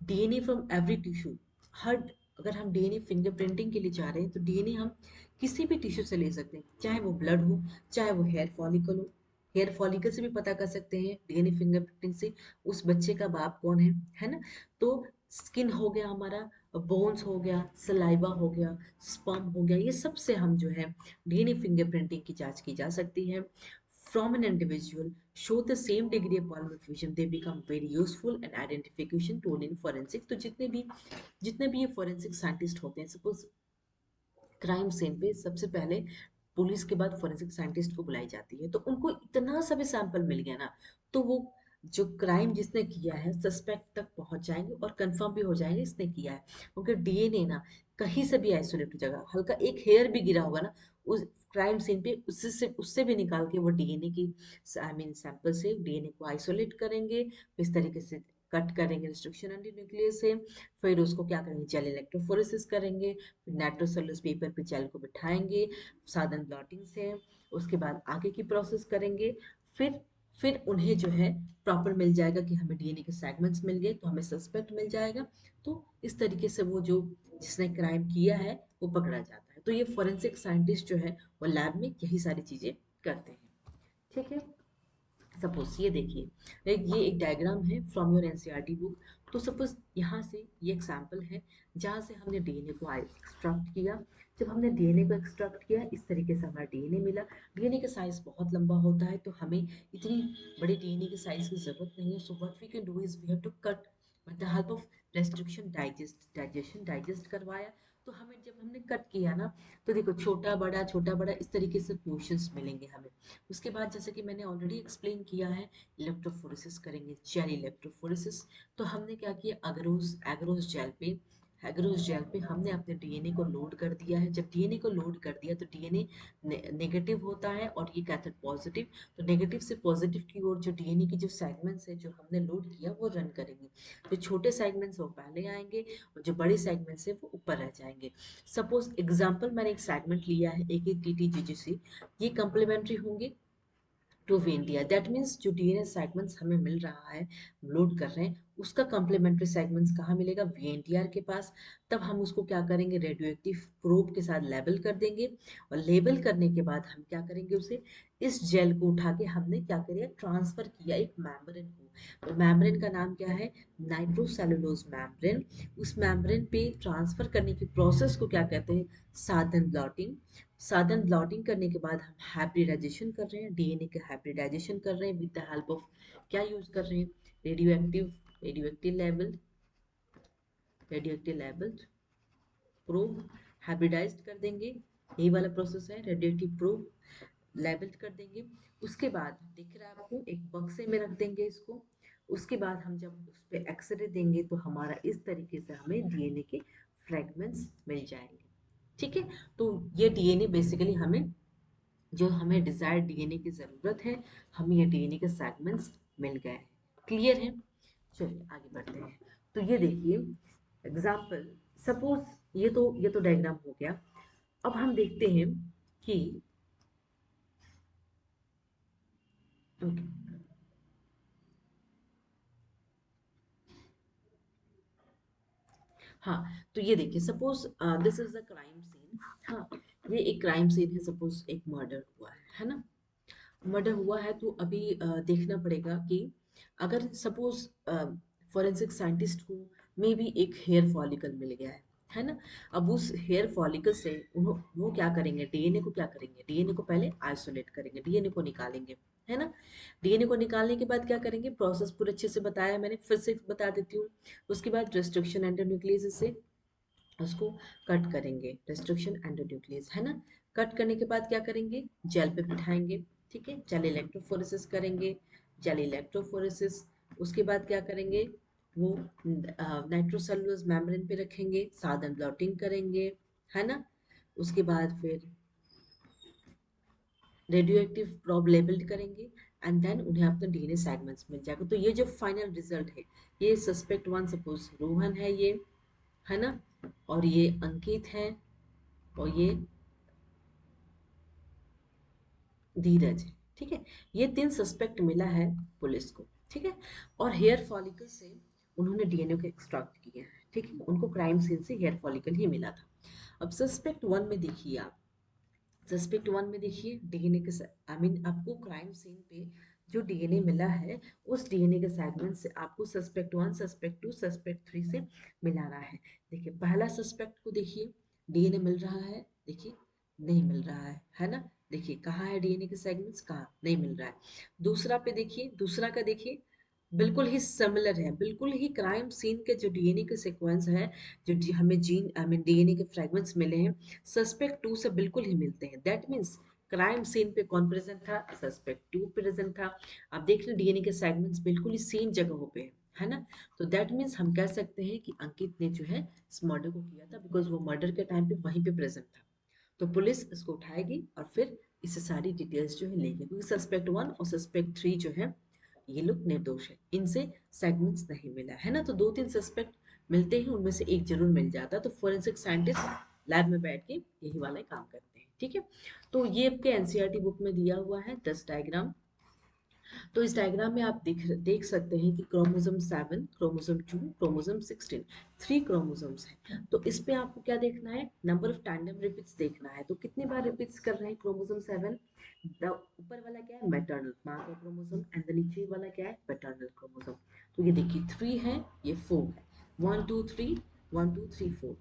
DNA from every tissue, हर अगर हम DNA fingerprinting के लिए जा रहे हैं तो डीएनए हम किसी भी टिश्यू से ले सकते हैं, चाहे वो ब्लड हो, चाहे वो हेयर फॉलिकल हो। हेयर फॉलिकल से भी पता कर सकते हैं डीएनए फिंगरप्रिंटिंग से उस बच्चे का बाप कौन है ना। तो स्किन हो गया हमारा, बोन्स हो गया, सलाइवा हो गया, स्पर्म हो गया, ये सब से हम जो है डीएनए फिंगरप्रिंटिंग की जांच की जा सकती है। From an individual show the same degree of polymorphism, they become very useful and identification tool in forensic। तो जितने भी ये फोरेंसिक साइंटिस्ट होते हैं, सपोज क्राइम सीन पे सबसे पहले पुलिस के बाद फोरेंसिक साइंटिस्ट को बुलाई जाती है, तो उनको इतना सभी सैंपल मिल गया ना, तो वो जो क्राइम जिसने किया है सस्पेक्ट तक पहुंच जाएंगे और कंफर्म भी हो जाएंगे इसने किया है। क्योंकि डीएनए ना कहीं से भी आइसोलेट हो जाएगा, हल्का एक हेयर भी गिरा होगा ना उस क्राइम सीन पे, उससे भी निकाल के वो डीएनए की आई मीन सैंपल से डीएनए को आइसोलेट करेंगे, इस तरीके से कट करेंगे रिस्ट्रिक्शन एंटी न्यूक्लियस से। फिर उसको क्या करेंगे, जेल इलेक्ट्रोफोरेसिस करेंगे, फिर नाइट्रोसेलुलोज पेपर पे जेल को बिठाएंगे साधन ब्लॉटिंग से। उसके बाद आगे की प्रोसेस करेंगे। फिर फिर उन्हें जो है प्रॉपर मिल जाएगा कि हमें डीएनए के सेगमेंट्स मिल गए तो हमें सस्पेक्ट मिल जाएगा। तो इस तरीके से वो जो जिसने क्राइम किया है वो पकड़ा जाता है। तो ये फोरेंसिक साइंटिस्ट जो है वो लैब में यही सारी चीजें करते हैं। ठीक है, सपोज ये देखिए ये एक डायग्राम है फ्रॉम योर एनसीईआरटी बुक। तो सपोज यहाँ से ये एक सैंपल है जहाँ से हमने डीएनए को एक्सट्रैक्ट किया। जब हमने डीएनए को एक्सट्रैक्ट किया इस तरीके से हमारा डीएनए मिला। डीएनए का साइज बहुत लंबा होता है तो हमें इतनी बड़े डीएनए के साइज की जरूरत नहीं है। So what we can do is we have to cut with the help of restriction digest करवाया। तो हमें जब हमने कट किया ना तो देखो छोटा बड़ा इस तरीके से पोर्शंस मिलेंगे हमें। उसके बाद जैसे कि मैंने ऑलरेडी एक्सप्लेन किया है इलेक्ट्रोफोरेसिस करेंगे, जेल इलेक्ट्रोफोरेसिस। तो हमने क्या किया, एग्रोस जेल पे हमने अपने डीएनए को लोड कर दिया है। जब डीएनए को लोड कर दिया तो डीएनए नेगेटिव होता है और ये कैथोड पॉजिटिव। तो नेगेटिव से पॉजिटिव की ओर जो डीएनए की जो सेगमेंट्स है जो हमने लोड किया वो रन करेंगे। जो छोटे सेगमेंट्स वो पहले आएंगे और जो बड़े सेगमेंट्स है वो ऊपर रह जाएंगे। सपोज एग्जाम्पल मैंने एक सेगमेंट लिया है AKTTGGC, ये कंप्लीमेंट्री होंगे टू VNTR। दैट मीन्स जो डीएनए सेगमेंट्स हमें मिल रहा है लोड कर रहे हैं उसका कॉम्प्लीमेंट्री सेगमेंट्स कहाँ मिलेगा, VNTR के पास। तब हम उसको क्या करेंगे, रेडियो एक्टिव प्रोब के साथ लेबल कर देंगे। और लेबल करने के बाद हम क्या करेंगे, उसे इस जेल को उठा के हमने क्या किया, ट्रांसफर किया एक मैम्ब्रेन को। तो मैम्ब्रेन का नाम क्या है, नाइट्रोसेलुलोज मैम्ब्रेन। उस मैम्ब्रेन पे ट्रांसफर करने की प्रोसेस को क्या कहते हैं, साधन ब्लॉटिंग। साधन ब्लॉटिंग करने के बाद हम हाइब्रिडाइजेशन कर रहे हैं, डीएनए का हाइब्रिडाइजेशन कर रहे हैं विद द हेल्प ऑफ क्या यूज कर रहे हैं, रेडियो एक्टिव लेवल प्रोब हाइब्रिडाइज्ड कर देंगे। यही वाला प्रोसेस है, रेडियो एक्टिव प्रोब लेबल कर देंगे। उसके बाद दिख रहा है आपको एक बक्से में रख देंगे इसको। उसके बाद हम जब उस पर एक्सरे देंगे तो हमारा इस तरीके से हमें डीएनए के फ्रेगमेंट्स मिल जाएंगे। ठीक है, तो ये डीएनए बेसिकली हमें जो हमें डिजायर्ड डीएनए की जरूरत है, हमें ये डीएनए के सेगमेंट्स मिल गए हैं। क्लियर है, चलिए आगे बढ़ते हैं। तो ये देखिए एग्जाम्पल, सपोज ये तो डायग्राम हो गया। अब हम देखते हैं कि ओके, हाँ, तो ये देखिए suppose this is the crime scene. हाँ, ये एक क्राइम सीन है, सपोज एक मर्डर हुआ है ना। मर्डर हुआ है तो अभी देखना पड़ेगा कि अगर सपोज फॉरेंसिक साइंटिस्ट को मे बी एक हेयर फॉलिकल मिल गया है ना। अब उस हेयर फॉलिकल से वो क्या करेंगे, डीएनए को क्या करेंगे, डीएनए को पहले आइसोलेट करेंगे, डीएनए को निकालेंगे, है ना। डीएनए को निकालने के बाद क्या करेंगे, प्रोसेस पूरे अच्छे से बताया है मैंने, फिर से बता देती हूँ। उसके बाद रेस्ट्रिक्शन एंडोन्यूक्लियस से उसको कट करेंगे, रेस्ट्रिक्शन एंडोन्यूक्लियस है ना। कट करने के बाद क्या करेंगे, जेल पे बिठाएंगे। ठीक है, जेल इलेक्ट्रोफोरेसिस करेंगे, जेल इलेक्ट्रोफोरेसिस। उसके बाद क्या करेंगे, वो नाइट्रोसेलुलोज मेम्ब्रेन पे रखेंगे, साधन ब्लॉटिंग करेंगे, है ना। उसके बाद फिर रेडियो एक्टिव प्रॉब लेबल करेंगे एंड देन उन्हें अपना डीएनए सेगमेंट्स मिल जाएगा। तो ये जो फाइनल रिजल्ट है, ये सस्पेक्ट वन सपोज रोहन है ये, है ना, और ये अंकित है, और ये धीरज है। ठीक है, ये तीन सस्पेक्ट मिला है पुलिस को। ठीक है, और हेयर फॉलिकल से उन्होंने डीएनए को एक्सट्रैक्ट किया है। ठीक है, उनको क्राइम सीन से हेयर फॉलिकल ही मिला था। अब सस्पेक्ट वन में देखिए आप, सस्पेक्ट वन में देखिए डीएनए के आई मीन आपको क्राइम सीन पे जो डीएनए मिला है, उस डीएनए के सेगमेंट से आपको suspect one, suspect two, suspect three से मिलाना है। देखिए पहला सस्पेक्ट को देखिए, डीएनए मिल रहा है, देखिए नहीं मिल रहा है ना। देखिए कहाँ है डीएनए के सेगमेंट्स, कहाँ नहीं मिल रहा है। दूसरा पे देखिए, दूसरा का देखिए बिल्कुल ही सिमिलर है, बिल्कुल ही क्राइम सीन के जो डीएनए के सीक्वेंस है, जो हमें जीन आई मीन डीएनए के फ्रेगमेंट्स मिले हैं, सस्पेक्ट टू से बिल्कुल ही मिलते हैं। दैट मीन्स क्राइम सीन पे कौन प्रेजेंट था, सस्पेक्ट टू प्रेजेंट था। आप देख रहे डीएनए के सेगमेंट्स बिल्कुल ही सेम जगहों पे है ना। तो दैट मीन्स हम कह सकते हैं कि अंकित ने जो है इस मर्डर को किया था, बिकॉज वो मर्डर के टाइम पे वहीं पे प्रेजेंट था। तो पुलिस इसको उठाएगी और फिर इससे सारी डिटेल्स जो है लेगी, क्योंकि सस्पेक्ट वन और सस्पेक्ट थ्री जो है ये लोग निर्दोष है, इनसे सेगमेंट्स नहीं मिला है ना। तो दो तीन सस्पेक्ट मिलते हैं, उनमें से एक जरूर मिल जाता है। तो फोरेंसिक साइंटिस्ट लैब में बैठ के यही वाला काम करते हैं। ठीक है, तो ये आपके एनसीईआरटी बुक में दिया हुआ है 10 डायग्राम। तो इस डायग्राम में आप देख सकते हैं कि क्रोमोसोम 7, क्रोमोसोम 2, क्रोमोसोम 16, 3 क्रोमोसोम्स हैं। तो इस पे आपको क्या देखना है, नंबर ऑफ टैंडम रिपीट्स देखना है। तो कितनी बार रिपीट्स कर रहे हैं क्रोमोसोम 7, ऊपर वाला क्या है मैटरनल माँ का क्रोमोसोम, एंड द नीचे वाला क्या है पैटर्नल क्रोमोसोम। तो ये देखिए 3 है, ये 4 है, 1 2 3, 1 2 3 4।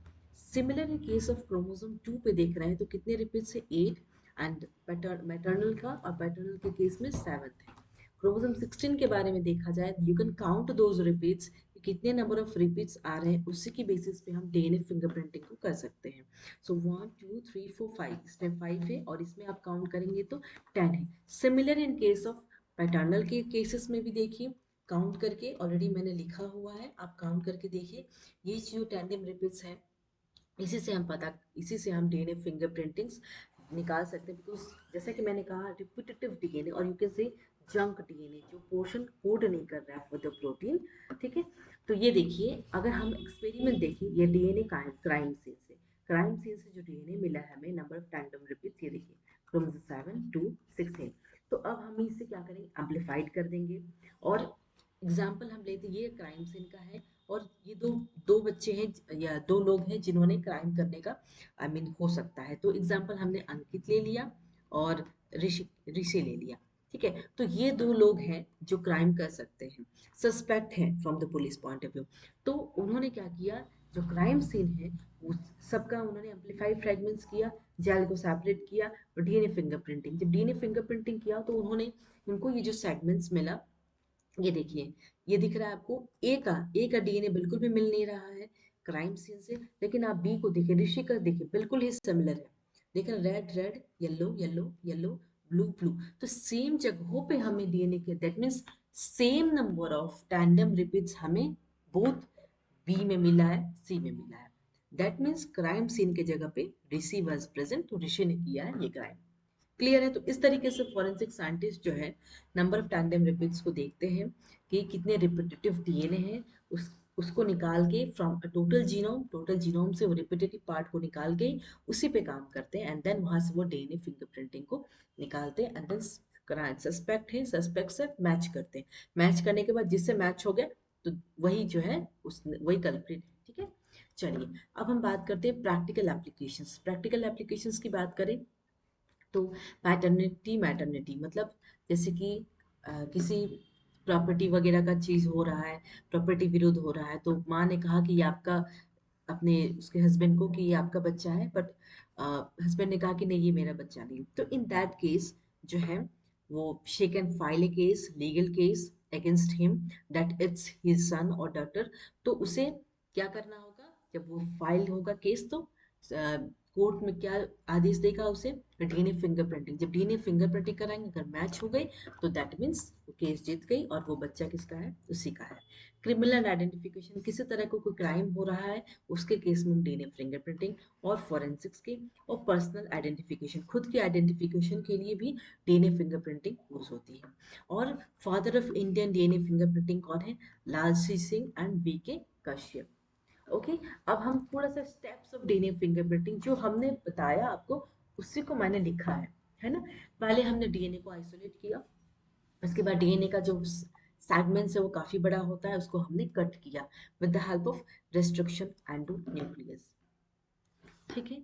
Similar in case of chromosome 2 पे देख रहे हैं तो कितने रिपीट्स है 8, एंड मैटरनल का और पैटर्नल के केस में 7 है। क्रोमोसोम 16 के बारे में देखा जाए, you can count those repeats, कितने नंबर ऑफ रिपीट्स आ रहे हैं, उसी की बेसिस पे हम डीएनए फिंगरप्रिंटिंग को कर सकते हैं। सो 1 2 3 4 5, इसमें 5 है और इसमें आप काउंट करेंगे तो 10 है। Similar in case of paternal के केसेस में भी देखिए, काउंट करके ऑलरेडी मैंने लिखा हुआ है, आप काउंट करके देखिए। ये जो टेंडम रिपीट्स है, इसी से हम डीएनए फिंगरप्रिंटिंग्स निकाल सकते हैं। बिकॉज जैसा कि मैंने कहा रिपीटेटिव डीएनए और यू कैन से जंक डीएनए जो पोर्शन कोड नहीं कर रहा है फॉर द प्रोटीन। ठीक है, तो ये देखिए अगर हम एक्सपेरिमेंट देखें, ये डीएनए क्राइम सीन से, क्राइम सीन से जो डीएनए मिला है हमें, नंबर ऑफ टैंडम रिपीट्स ये देखिए, क्रोमोसोम 7 2 16। तो अब हम इसे क्या करेंगे, एम्पलीफाइड कर देंगे। और एग्जाम्पल हम लेते, ये क्राइम सीन का है और ये दो दो बच्चे हैं या दो लोग हैं जिन्होंने क्राइम करने का आई मीन हो सकता है। तो एग्जाम्पल हमने अंकित ले लिया और ऋषि ऋषि ले लिया। ठीक है, तो ये दो लोग हैं जो क्राइम कर सकते हैं, सस्पेक्ट हैं from the police point of view. तो उन्होंने क्या किया, जो क्राइम सीन है वो सबका उन्होंने एम्पलीफाइड फ्रेगमेंट्स किया, जेल को सेपरेट किया और डीएनए फिंगरप्रिंटिंग, जब डीएनए फिंगरप्रिंटिंग किया तो उन्होंने उनको ये जो सेगमेंट्स मिला, ये देखिए, ये दिख रहा है आपको, ए का डीएनए बिल्कुल भी मिल नहीं रहा है क्राइम सीन से। लेकिन आप बी को देखिए, ऋषि का देखिए बिल्कुल ही सिमिलर है। देखिए red red, yellow yellow yellow, blue blue. तो सेम जगहों पे हमें डीएनए के, that means same number of tandem repeats हमें बोथ बी में मिला है, सी में मिला है। दैट मीन्स क्राइम सीन के जगह पे ऋषि वॉज प्रेजेंट, तो ऋषि ने किया है ये क्राइम। क्लियर है। तो इस तरीके से फॉरेंसिक साइंटिस्ट जो है नंबर ऑफ टैंडम रिपीट्स को देखते हैं कि कितने रिपीटेटिव डीएनए हैं, उसको निकाल के फ्रॉम टोटल जीनोम से वो रिपीटेटिव पार्ट को निकाल के उसी पे काम करते हैं, एंड देन वहां से वो डीएनए फिंगरप्रिंटिंग को निकालते हैं, एंड देन सस्पेक्ट है, सस्पेक्ट से मैच करते हैं। मैच करने के बाद जिससे मैच हो गया तो वही जो है उस वही कल्प्रिट है। ठीक है, चलिए अब हम बात करते हैं प्रैक्टिकल एप्लीकेशंस। प्रैक्टिकल एप्लीकेशंस की बात करें तो पैटर्निटी मैटरनिटी मतलब जैसे कि किसी प्रॉपर्टी वगैरह का चीज हो रहा है, प्रॉपर्टी विरोध हो रहा है, तो माँ ने कहा कि ये आपका, अपने उसके हस्बैंड को कि ये आपका बच्चा है, बट हस्बैंड ने कहा कि नहीं ये मेरा बच्चा नहीं। तो इन दैट केस जो है वो she can file A case, legal case against him that it's his son और डॉटर। तो उसे क्या करना होगा, जब वो फाइल होगा केस तो कोर्ट में क्या आदेश देगा उसे, डीएनए फिंगरप्रिंटिंग। जब डीएनए फिंगरप्रिंटिंग कराएंगे, अगर मैच हो गई तो दैट मीन्स वो केस जीत गई और वो बच्चा किसका है, उसी का है। क्रिमिनल आइडेंटिफिकेशन, किसी तरह को कोई क्राइम हो रहा है उसके केस में डीएनए फिंगरप्रिंटिंग। और फॉरेंसिक्स के और पर्सनल आइडेंटिफिकेशन, खुद की आइडेंटिफिकेशन के लिए भी डीएनए फिंगरप्रिंटिंग यूज होती है। और father of Indian DNA fingerprinting कौन है, लालजी सिंह एंड वीके कश्यप। ओके, अब हम थोड़ा सा स्टेप्स ऑफ डीएनए फिंगरप्रिंटिंग जो हमने बताया आपको, उसी को मैंने लिखा है ना। पहले हमने डीएनए को आइसोलेट किया, उसके बाद डीएनए का जो सेगमेंट्स है वो काफी बड़ा होता है, उसको हमने कट किया with the help of restriction endo nucleus. ठीक है,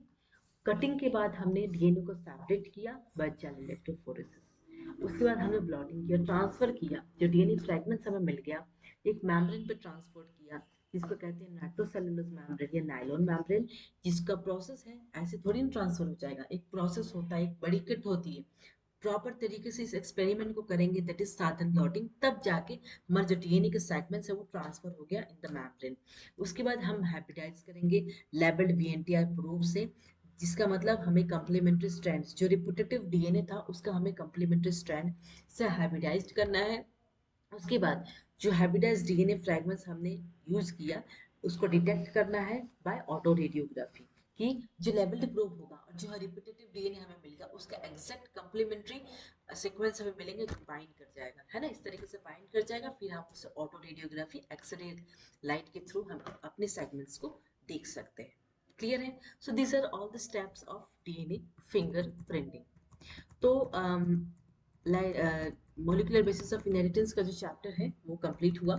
कटिंग के बाद हमने डीएनए को सेपरेट किया बाय जेल इलेक्ट्रोफोरेसिस। उसके बाद हमने ब्लॉटिंग किया, ट्रांसफर किया, जो डीएनए फ्रेगमेंट्स हमें मिल गया एक मेम्ब्रेन पे ट्रांसपोर्ट किया, जिसको कहते हैं नाइट्रोसेलुलोज मेम्ब्रेन या नायलॉन मेम्ब्रेन। जिसका प्रोसेस है, ऐसे थोड़ी ना ट्रांसफर हो जाएगा, एक प्रोसेस होता है, एक बड़ी किट होती है। प्रॉपर तरीके से इस एक्सपेरिमेंट को करेंगे, दैट इज साधन ब्लॉटिंग, तब जाके हमारे जो डीएनए के सेगमेंट्स है वो ट्रांसफर हो गया इन द मेम्ब्रेन। उसके बाद हम हैप्टिडाइज करेंगे लेबल्ड वीएनटीआर प्रोब से, जिसका मतलब हमें कंप्लीमेंट्री स्ट्रैंड, जो रिपीटेटिव डीएनए था उसका हमें कंप्लीमेंट्री स्ट्रैंड से हाइब्रिडाइज्ड करना है। उसके बाद जो हाइब्रिडाइज्ड डीएनए फ्रैगमेंट्स हमने यूज किया, उसको डिटेक्ट करना है बाय ऑटो रेडियोग्राफी, कि जो लेबल्ड प्रोब होगा और जो रिपीटेटिव डीएनए हमें मिलेगा उसका एग्जैक्ट कंप्लीमेंट्री सीक्वेंस हमें मिलेंगे तो बाइंड कर जाएगा, है ना। इस तरीके से बाइंड कर जाएगा, फिर हम उसे ऑटो रेडियोग्राफी एक्सरे लाइट के थ्रू हम अपने सेगमेंट्स को देख सकते हैं। क्लियर है? So these are all the steps of DNA fingerprinting. तो मोलिकुलर बेसिस ऑफ इनहेरिटेंस का जो चैप्टर है वो कंप्लीट हुआ।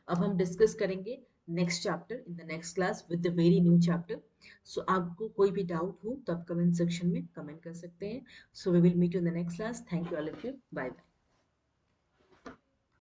अब हम डिस्कस करेंगे next chapter in the next class with the very new chapter. So आपको कोई भी डाउट हो तो आप कमेंट सेक्शन में कमेंट कर सकते हैं। So we will meet you in the next class. Thank you all of you, bye bye.